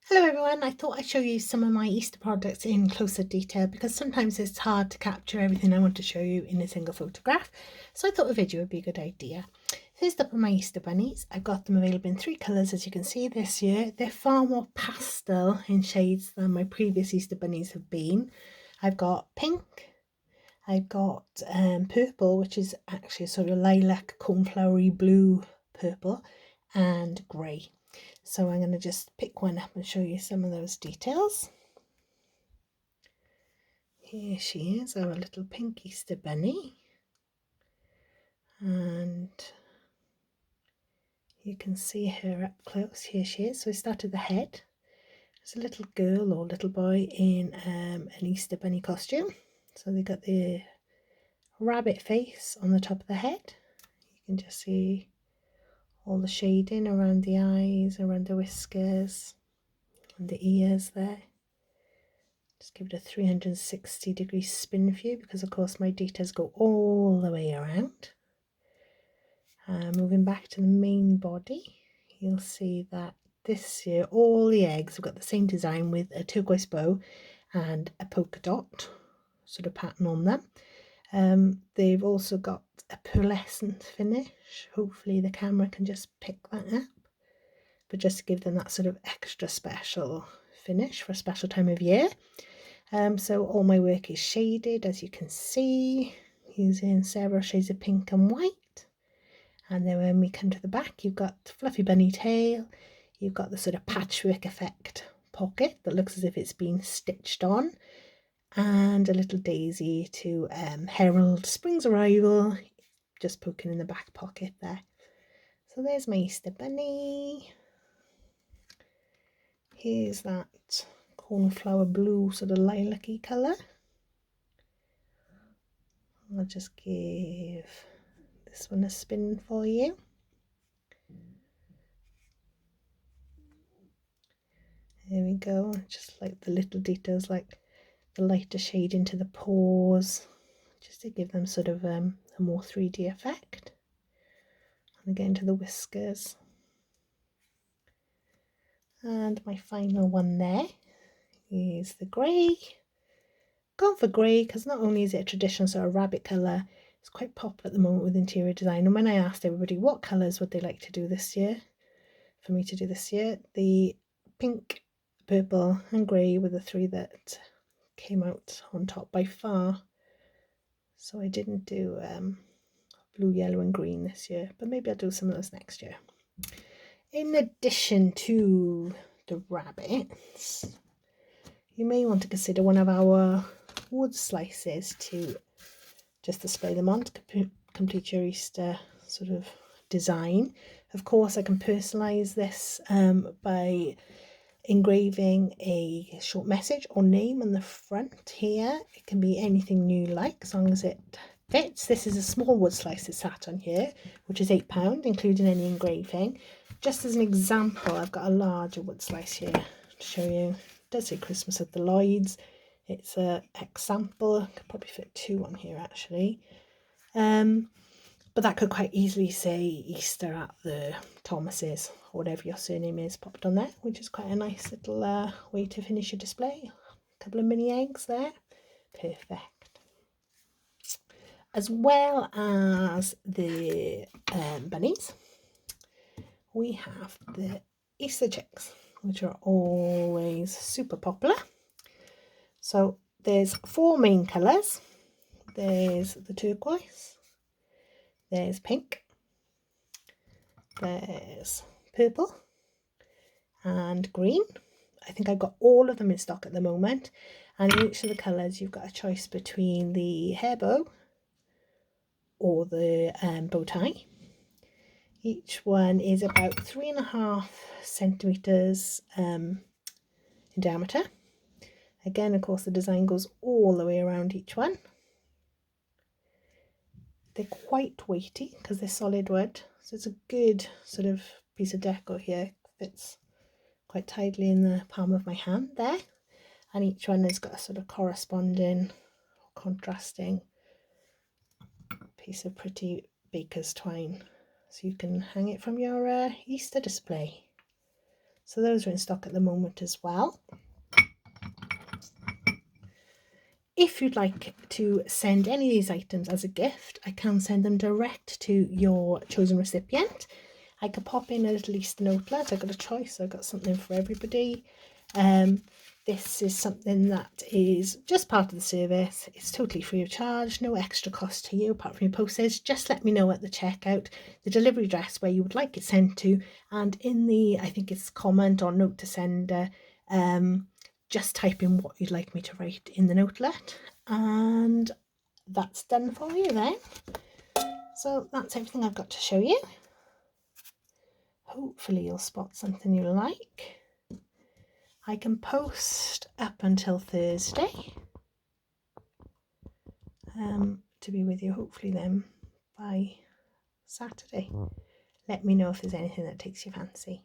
Hello everyone, I thought I'd show you some of my Easter products in closer detail because sometimes it's hard to capture everything I want to show you in a single photograph, so I thought a video would be a good idea. First up are my Easter bunnies. I've got them available in 3 colours as you can see this year. They're far more pastel in shades than my previous Easter bunnies have been. I've got pink, I've got purple, which is actually a sort of lilac cornflowery blue purple, and grey. So I'm going to just pick one up and show you some of those details. Here she is, our little pink Easter bunny. And you can see her up close. Here she is. So we started the head. It's a little girl or little boy in an Easter bunny costume. So they got the rabbit face on the top of the head. You can just see all the shading around the eyes, around the whiskers, and the ears there. Just give it a 360-degree spin view because of course my details go all the way around. Moving back to the main body, you'll see that this year all the eggs have got the same design with a turquoise bow and a polka dot sort of pattern on them. They've also got a pearlescent finish. Hopefully the camera can just pick that up, but just to give them that sort of extra special finish for a special time of year. So all my work is shaded, as you can see, using several shades of pink and white. And then when we come to the back, you've got fluffy bunny tail, you've got the sort of patchwork effect pocket that looks as if it's been stitched on, and a little daisy to herald spring's arrival, just poking in the back pocket there. So there's my Easter bunny. Here's that cornflower blue sort of lilac-y colour. I'll just give this one a spin for you. There we go, just like the little details like the lighter shade into the paws, just to give them sort of a more 3D effect. And again to the whiskers. And my final one there is the grey. Gone for grey because not only is it a traditional sort of rabbit colour, it's quite popular at the moment with interior design. And when I asked everybody what colours would they like to do this year, for me to do this year, the pink, purple and grey were the 3 that came out on top by far. So I didn't do blue, yellow and green this year, but maybe I'll do some of those next year. In addition to the rabbits, you may want to consider one of our wood slices to just display them on to complete your Easter sort of design. Of course, I can personalize this by engraving a short message or name on the front here. It can be anything you like as long as it fits. This is a small wood slice that's sat on here, which is £8, including any engraving. Just as an example, I've got a larger wood slice here to show you. It does say Christmas at the Lloyds. It's a example. I could probably fit 2 on here actually. But that could quite easily say Easter at the Thomases, or whatever your surname is, popped on there, which is quite a nice little way to finish your display. A couple of mini eggs there. Perfect. As well as the bunnies, we have the Easter chicks, which are always super popular. So there's 4 main colours. There's the turquoise, there's pink, there's purple and green. I think I've got all of them in stock at the moment, and in each of the colours you've got a choice between the hair bow or the bow tie. Each one is about 3.5 centimetres in diameter. Again, of course, the design goes all the way around each one. They're quite weighty because they're solid wood, so it's a good sort of piece of deco here. Fits quite tightly in the palm of my hand there, and each one has got a sort of corresponding, contrasting piece of pretty baker's twine, so you can hang it from your Easter display. So those are in stock at the moment as well. If you'd like to send any of these items as a gift, I can send them direct to your chosen recipient. I could pop in a little Easter notelet. I've got a choice, I've got something for everybody. This is something that is just part of the service. It's totally free of charge, no extra cost to you apart from your postage. Just let me know at the checkout the delivery address where you would like it sent to, and in the, I think it's comment or note to sender, just type in what you'd like me to write in the notelet, and that's done for you then. So that's everything I've got to show you. Hopefully you'll spot something you like. I can post up until Thursday to be with you hopefully then by Saturday. Let me know if there's anything that takes your fancy.